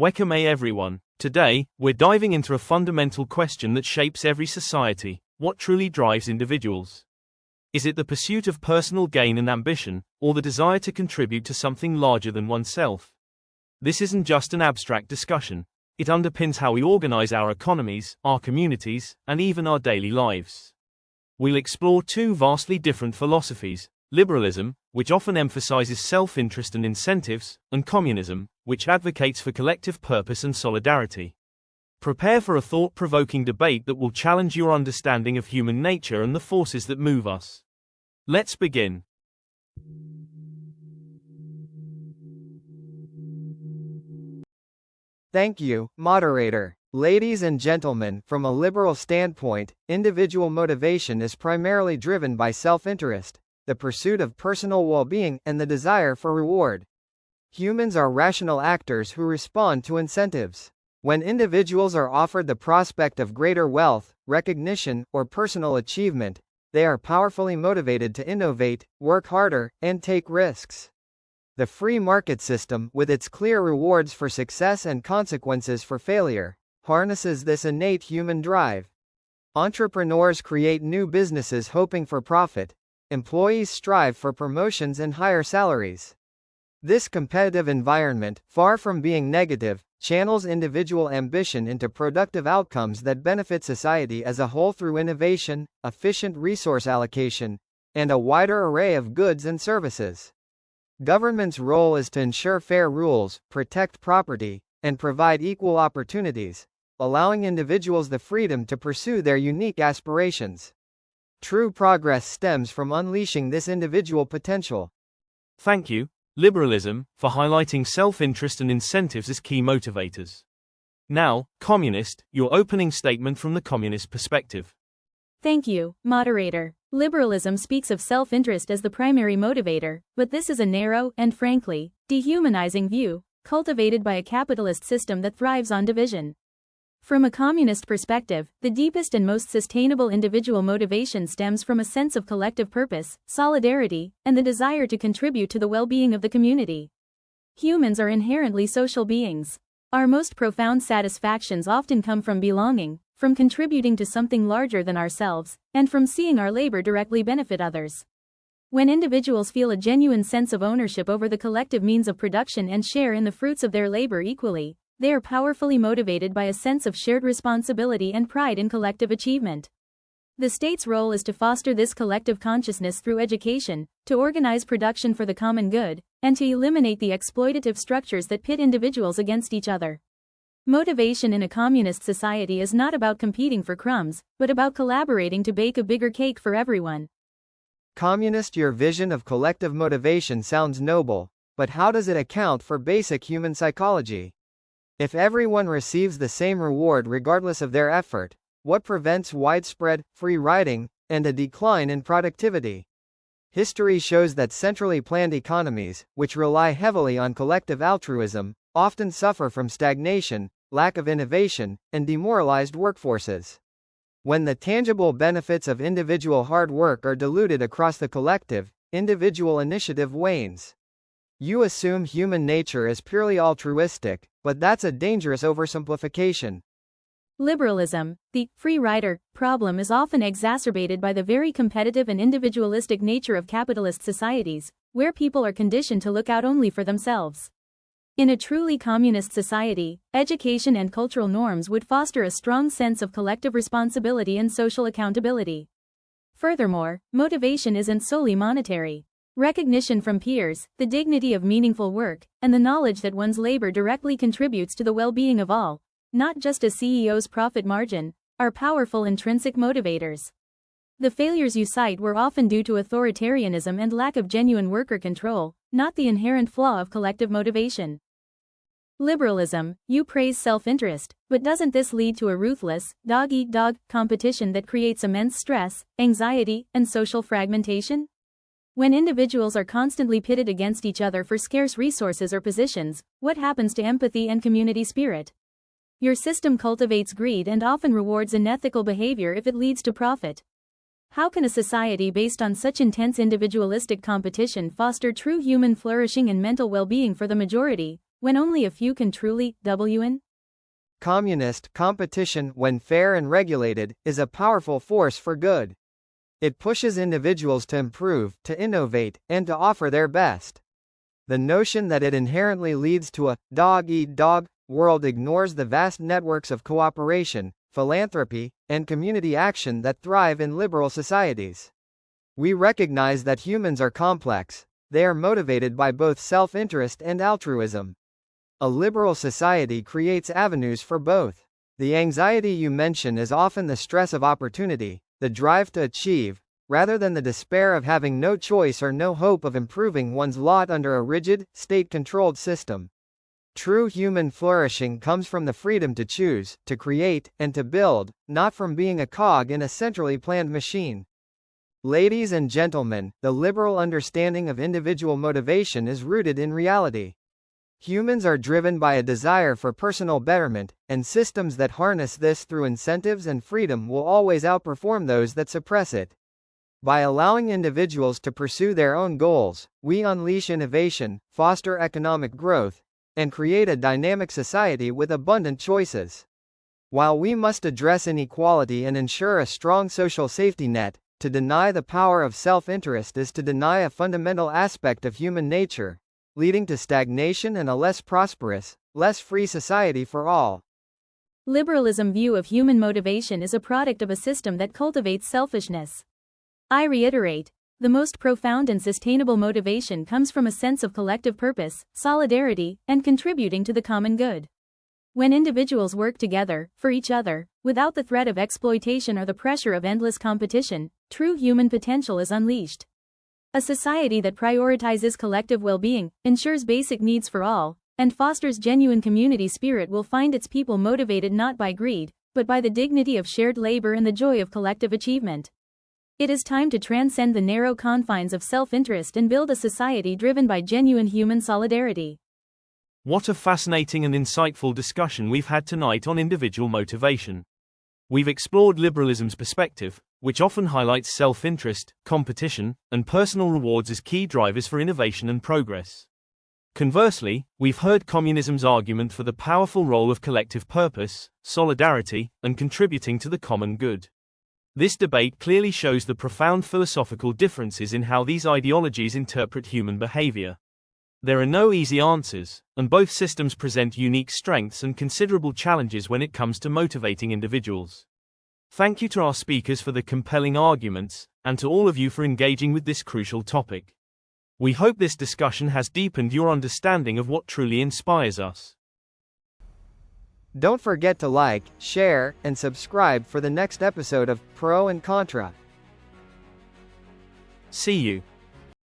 Welcome everyone. Today, we're diving into a fundamental question that shapes every society. What truly drives individuals? Is it the pursuit of personal gain and ambition, or the desire to contribute to something larger than oneself? This isn't just an abstract discussion. It underpins how we organize our economies, our communities, and even our daily lives. We'll explore two vastly different philosophies: liberalism, which often emphasizes self-interest and incentives, and communism, which advocates for collective purpose and solidarity. Prepare for a thought-provoking debate that will challenge your understanding of human nature and the forces that move us. Let's begin. Thank you, moderator. Ladies and gentlemen, from a liberal standpoint, individual motivation is primarily driven by self-interest, the pursuit of personal well-being, and the desire for reward. Humans are rational actors who respond to incentives. When individuals are offered the prospect of greater wealth, recognition, or personal achievement, they are powerfully motivated to innovate, work harder, and take risks. The free market system, with its clear rewards for success and consequences for failure, harnesses this innate human drive. Entrepreneurs create new businesses hoping for profit. Employees strive for promotions and higher salaries. This competitive environment, far from being negative, channels individual ambition into productive outcomes that benefit society as a whole through innovation, efficient resource allocation, and a wider array of goods and services. Government's role is to ensure fair rules, protect property, and provide equal opportunities, allowing individuals the freedom to pursue their unique aspirations. True progress stems from unleashing this individual potential. Thank you, liberalism, for highlighting self-interest and incentives as key motivators. Now, communist, your opening statement from the communist perspective. Thank you, moderator. Liberalism speaks of self-interest as the primary motivator, but this is a narrow and, frankly, dehumanizing view, cultivated by a capitalist system that thrives on division. From a communist perspective, the deepest and most sustainable individual motivation stems from a sense of collective purpose, solidarity, and the desire to contribute to the well-being of the community. Humans are inherently social beings. Our most profound satisfactions often come from belonging, from contributing to something larger than ourselves, and from seeing our labor directly benefit others. When individuals feel a genuine sense of ownership over the collective means of production and share in the fruits of their labor equally, they are powerfully motivated by a sense of shared responsibility and pride in collective achievement. The state's role is to foster this collective consciousness through education, to organize production for the common good, and to eliminate the exploitative structures that pit individuals against each other. Motivation in a communist society is not about competing for crumbs, but about collaborating to bake a bigger cake for everyone. Communist, your vision of collective motivation sounds noble, but how does it account for basic human psychology? If everyone receives the same reward regardless of their effort, what prevents widespread, free riding, and a decline in productivity? History shows that centrally planned economies, which rely heavily on collective altruism, often suffer from stagnation, lack of innovation, and demoralized workforces. When the tangible benefits of individual hard work are diluted across the collective, individual initiative wanes. You assume human nature is purely altruistic, but that's a dangerous oversimplification. Liberalism, the free rider problem, is often exacerbated by the very competitive and individualistic nature of capitalist societies, where people are conditioned to look out only for themselves. In a truly communist society, education and cultural norms would foster a strong sense of collective responsibility and social accountability. Furthermore, motivation isn't solely monetary. Recognition from peers, the dignity of meaningful work, and the knowledge that one's labor directly contributes to the well-being of all, not just a CEO's profit margin, are powerful intrinsic motivators. The failures you cite were often due to authoritarianism and lack of genuine worker control, not the inherent flaw of collective motivation. Liberalism, you praise self-interest, but doesn't this lead to a ruthless, dog-eat-dog competition that creates immense stress, anxiety, and social fragmentation? When individuals are constantly pitted against each other for scarce resources or positions, what happens to empathy and community spirit? Your system cultivates greed and often rewards unethical behavior if it leads to profit. How can a society based on such intense individualistic competition foster true human flourishing and mental well-being for the majority, when only a few can truly win? Communist competition, when fair and regulated, is a powerful force for good. It pushes individuals to improve, to innovate, and to offer their best. The notion that it inherently leads to a dog-eat-dog world ignores the vast networks of cooperation, philanthropy, and community action that thrive in liberal societies. We recognize that humans are complex. They are motivated by both self-interest and altruism. A liberal society creates avenues for both. The anxiety you mention is often the stress of opportunity, the drive to achieve, rather than the despair of having no choice or no hope of improving one's lot under a rigid, state-controlled system. True human flourishing comes from the freedom to choose, to create, and to build, not from being a cog in a centrally planned machine. Ladies and gentlemen, the liberal understanding of individual motivation is rooted in reality. Humans are driven by a desire for personal betterment, and systems that harness this through incentives and freedom will always outperform those that suppress it. By allowing individuals to pursue their own goals, we unleash innovation, foster economic growth, and create a dynamic society with abundant choices. While we must address inequality and ensure a strong social safety net, to deny the power of self-interest is to deny a fundamental aspect of human nature, leading to stagnation and a less prosperous, less free society for all. Liberalism view of human motivation is a product of a system that cultivates selfishness. I reiterate, the most profound and sustainable motivation comes from a sense of collective purpose, solidarity, and contributing to the common good. When individuals work together, for each other, without the threat of exploitation or the pressure of endless competition, true human potential is unleashed. A society that prioritizes collective well-being, ensures basic needs for all, and fosters genuine community spirit will find its people motivated not by greed, but by the dignity of shared labor and the joy of collective achievement. It is time to transcend the narrow confines of self-interest and build a society driven by genuine human solidarity. What a fascinating and insightful discussion we've had tonight on individual motivation. We've explored liberalism's perspective, which often highlights self-interest, competition, and personal rewards as key drivers for innovation and progress. Conversely, we've heard communism's argument for the powerful role of collective purpose, solidarity, and contributing to the common good. This debate clearly shows the profound philosophical differences in how these ideologies interpret human behavior. There are no easy answers, and both systems present unique strengths and considerable challenges when it comes to motivating individuals. Thank you to our speakers for the compelling arguments, and to all of you for engaging with this crucial topic. We hope this discussion has deepened your understanding of what truly inspires us. Don't forget to like, share, and subscribe for the next episode of Pro and Contra. See you.